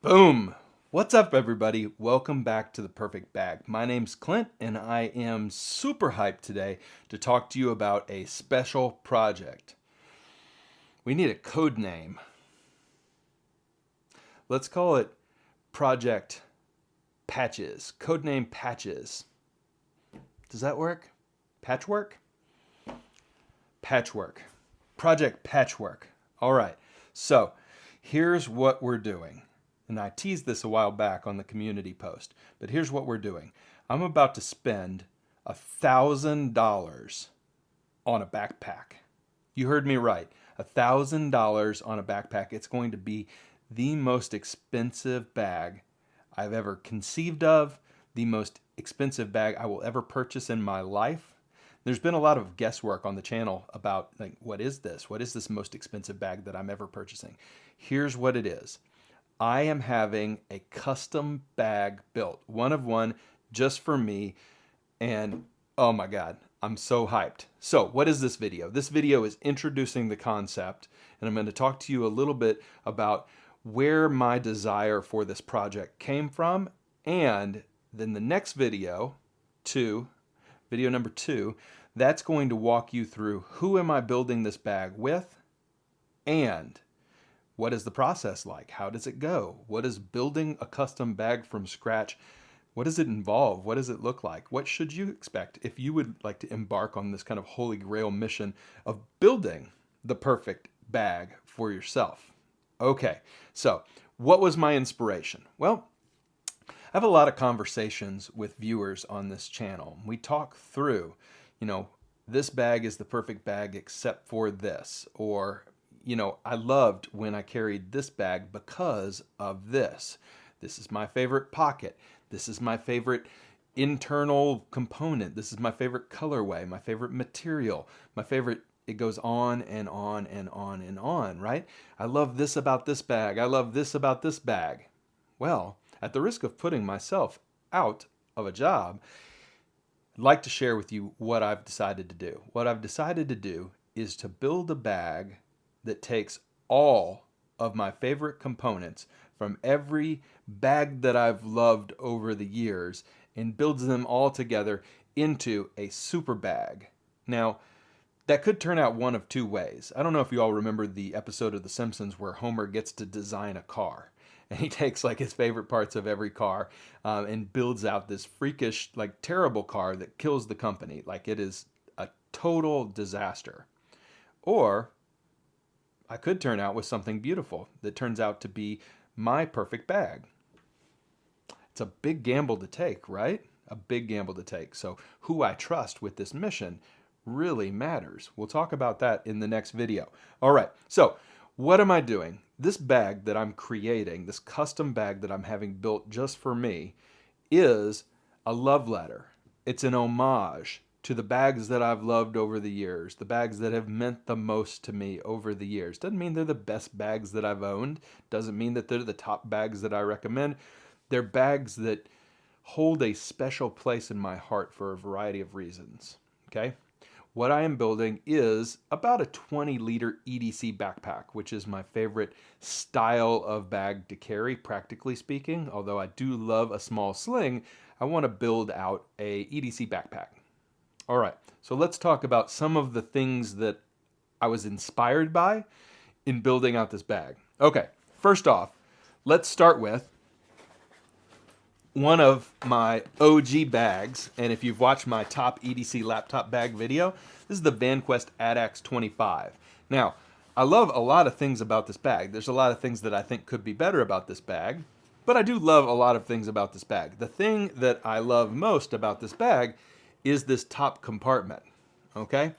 Boom! What's up, everybody? Welcome back to The Perfect Bag. My name's Clint, and I am super hyped today to talk to you about a special project. We need a code name. Let's call it Project Patches. Codename Patches. Does that work? Patchwork? Patchwork. Project Patchwork. All right. So here's what we're doing. And I teased this a while back on the community post, but here's what we're doing. I'm about to spend $1,000 on a backpack. You heard me right. $1,000 on a backpack. It's going to be the most expensive bag I've ever conceived of, the most expensive bag I will ever purchase in my life. There's been a lot of guesswork on the channel about, like, what is this? What is this most expensive bag that I'm ever purchasing? Here's what it is. I am having a custom bag built, one of one, just for me, and oh my God, I'm so hyped. So what is this video? This video is introducing the concept, and I'm going to talk to you a little bit about where my desire for this project came from, and then the next video, video number 2, that's going to walk you through who am I building this bag with, and what is the process like? How does it go? What is building a custom bag from scratch? What does it involve? What does it look like? What should you expect if you would like to embark on this kind of holy grail mission of building the perfect bag for yourself? Okay, so what was my inspiration? Well, I have a lot of conversations with viewers on this channel. We talk through, this bag is the perfect bag except for this, or I loved when I carried this bag because of this. This is my favorite pocket. This is my favorite internal component. This is my favorite colorway, my favorite material, my favorite. It goes on and on and on and on, right? I love this about this bag. I love this about this bag. Well, at the risk of putting myself out of a job, I'd like to share with you what I've decided to do. What I've decided to do is to build a bag that takes all of my favorite components from every bag that I've loved over the years and builds them all together into a super bag. Now, that could turn out one of two ways. I don't know if you all remember the episode of The Simpsons where Homer gets to design a car. And he takes like his favorite parts of every car and builds out this freakish, like terrible car that kills the company. Like it is a total disaster. Or I could turn out with something beautiful that turns out to be my perfect bag. It's a big gamble to take, right? A big gamble to take. So who I trust with this mission really matters. We'll talk about that in the next video. All right, so what am I doing? This bag that I'm creating, this custom bag that I'm having built just for me, is a love letter. It's an homage to the bags that I've loved over the years, the bags that have meant the most to me over the years. Doesn't mean they're the best bags that I've owned. Doesn't mean that they're the top bags that I recommend. They're bags that hold a special place in my heart for a variety of reasons. Okay? What I am building is about a 20-liter EDC backpack, which is my favorite style of bag to carry, practically speaking. Although I do love a small sling, I want to build out a EDC backpack. All right, so let's talk about some of the things that I was inspired by in building out this bag. Okay, first off, let's start with one of my OG bags, and if you've watched my top EDC laptop bag video, this is the VanQuest AdAx 25. Now, I love a lot of things about this bag. There's a lot of things that I think could be better about this bag, but I do love a lot of things about this bag. The thing that I love most about this bag is this top compartment, okay?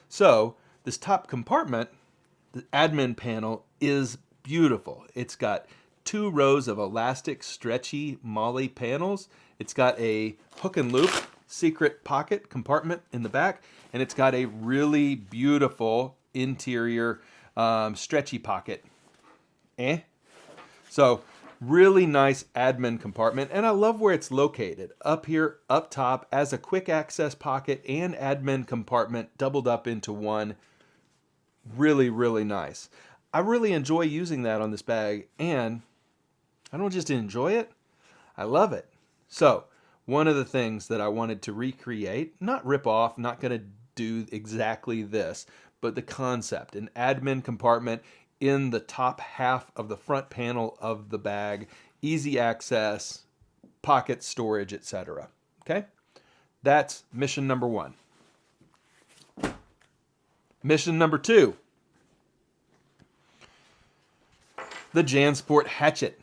So this top compartment, the admin panel, is beautiful. It's got 2 rows of elastic, stretchy MOLLE panels. It's got a hook and loop secret pocket compartment in the back, and it's got a really beautiful interior stretchy pocket. So really nice admin compartment, and I love where it's located. Up here, up top, as a quick access pocket and admin compartment doubled up into one. Really, really nice. I really enjoy using that on this bag, and I don't just enjoy it, I love it. So, one of the things that I wanted to recreate, not rip off, not going to do exactly this, but the concept, an admin compartment in the top half of the front panel of the bag, easy access, pocket storage, etc. Okay? That's mission number 1. Mission number 2, the JanSport hatchet.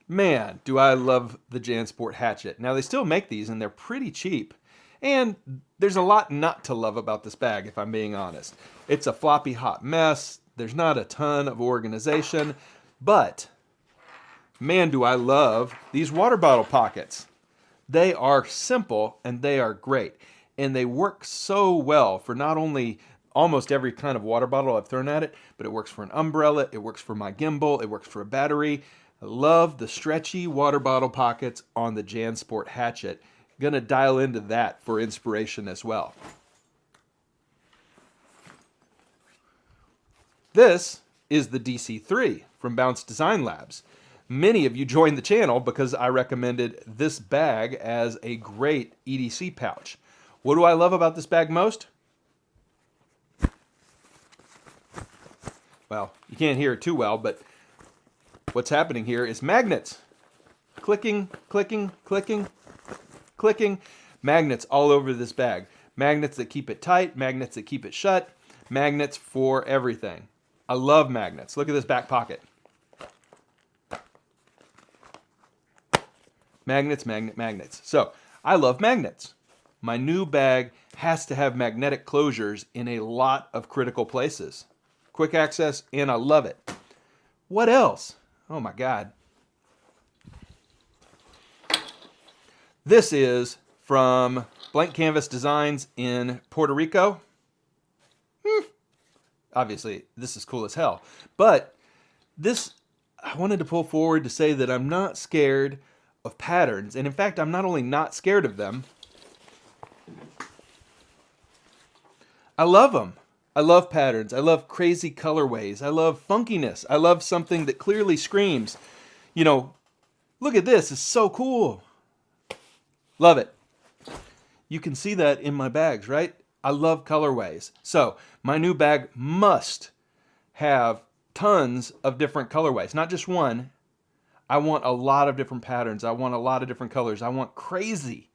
Man, do I love the JanSport hatchet. Now, they still make these, and they're pretty cheap. And there's a lot not to love about this bag, if I'm being honest. It's a floppy hot mess. There's not a ton of organization. But, man, do I love these water bottle pockets. They are simple, and they are great. And they work so well for not only almost every kind of water bottle I've thrown at it, but it works for an umbrella, it works for my gimbal, it works for a battery. I love the stretchy water bottle pockets on the JanSport hatchet. Gonna dial into that for inspiration as well. This is the DC3 from Bounce Design Labs. Many of you joined the channel because I recommended this bag as a great EDC pouch. What do I love about this bag most? Well, you can't hear it too well, but what's happening here is magnets. Clicking, clicking, clicking, clicking. Magnets all over this bag. Magnets that keep it tight, magnets that keep it shut, magnets for everything. I love magnets. Look at this back pocket. Magnets, magnets. So, I love magnets. My new bag has to have magnetic closures in a lot of critical places. Quick access, and I love it. What else? Oh my God. This is from Blank Canvas Designs in Puerto Rico. Obviously, this is cool as hell. But this, I wanted to pull forward to say that I'm not scared of patterns. And in fact, I'm not only not scared of them, I love them. I love patterns. I love crazy colorways. I love funkiness. I love something that clearly screams, you know, look at this. It's so cool. Love it. You can see that in my bags, right? I love colorways. So my new bag must have tons of different colorways, not just one. I want a lot of different patterns. I want a lot of different colors. I want crazy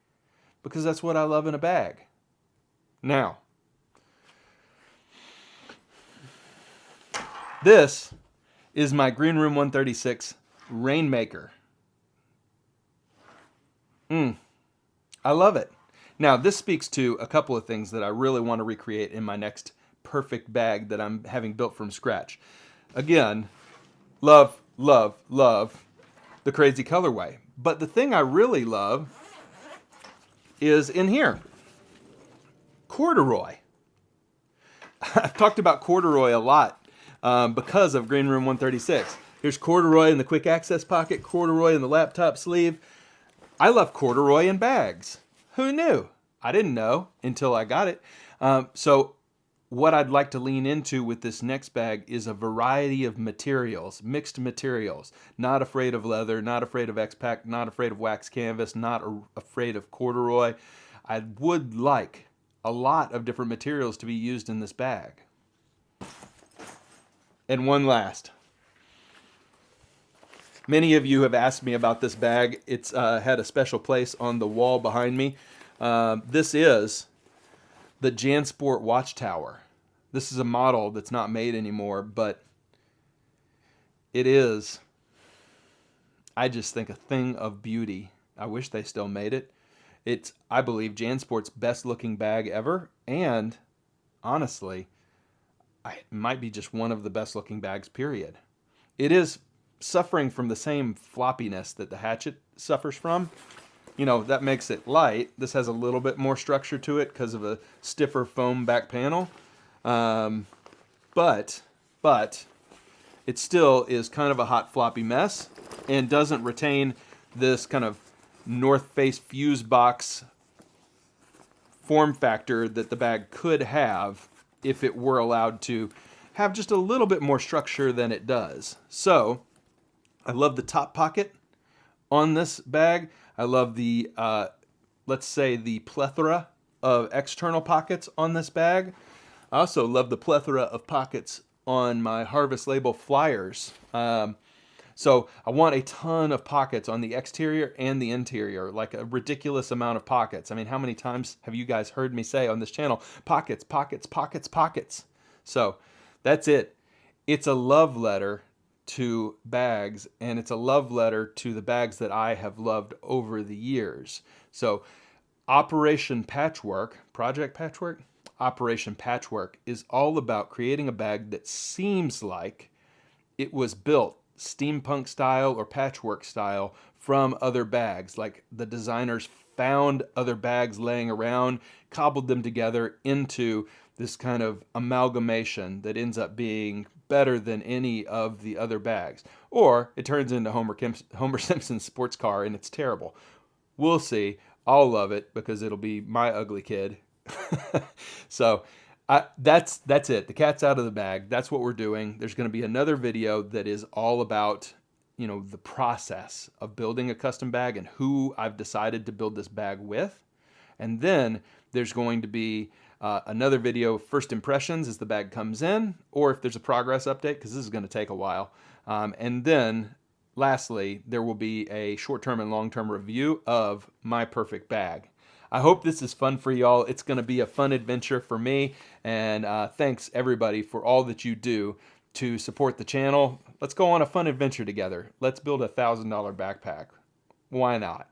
because that's what I love in a bag. Now, this is my Green Room 136 Rainmaker. I love it. Now, this speaks to a couple of things that I really want to recreate in my next perfect bag that I'm having built from scratch. Again, love, love, love the crazy colorway. But the thing I really love is in here. Corduroy. I've talked about corduroy a lot because of Green Room 136. Here's corduroy in the quick access pocket, corduroy in the laptop sleeve. I love corduroy in bags. Who knew? I didn't know until I got it. So what I'd like to lean into with this next bag is a variety of materials, mixed materials. Not afraid of leather, not afraid of X-Pack, not afraid of wax canvas, not afraid of corduroy. I would like a lot of different materials to be used in this bag. And one last. Many of you have asked me about this bag. It's had a special place on the wall behind me. This is the JanSport Watchtower. This is a model that's not made anymore, but it is, I just think, a thing of beauty. I wish they still made it. It's, I believe, JanSport's best looking bag ever, and honestly, it might be just one of the best looking bags, period. It is suffering from the same floppiness that the hatchet suffers from. You know, that makes it light. This has a little bit more structure to it because of a stiffer foam back panel. But it still is kind of a hot floppy mess and doesn't retain this kind of North Face fuse box form factor that the bag could have if it were allowed to have just a little bit more structure than it does. So I love the top pocket. on this bag. I love the, let's say, the plethora of external pockets on this bag. I also love the plethora of pockets on my Harvest Label flyers. So I want a ton of pockets on the exterior and the interior, like a ridiculous amount of pockets. I mean, how many times have you guys heard me say on this channel, pockets, pockets, pockets, pockets? So that's it. It's a love letter to bags, and it's a love letter to the bags that I have loved over the years. So Operation Patchwork, Project Patchwork, Operation Patchwork is all about creating a bag that seems like it was built steampunk style or patchwork style from other bags. Like the designers found other bags laying around, cobbled them together into this kind of amalgamation that ends up being better than any of the other bags. Or it turns into Homer Simpson's sports car and it's terrible. We'll see. I'll love it because it'll be my ugly kid. So that's it. The cat's out of the bag. That's what we're doing. There's going to be another video that is all about, the process of building a custom bag and who I've decided to build this bag with. And then there's going to be another video, first impressions as the bag comes in, or if there's a progress update, because this is going to take a while. And then lastly, there will be a short-term and long-term review of my perfect bag. I hope this is fun for y'all. It's going to be a fun adventure for me. And thanks, everybody, for all that you do to support the channel. Let's go on a fun adventure together. Let's build a $1,000 backpack. Why not?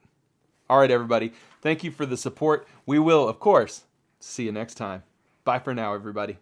All right, everybody. Thank you for the support. We will, of course, see you next time. Bye for now, everybody.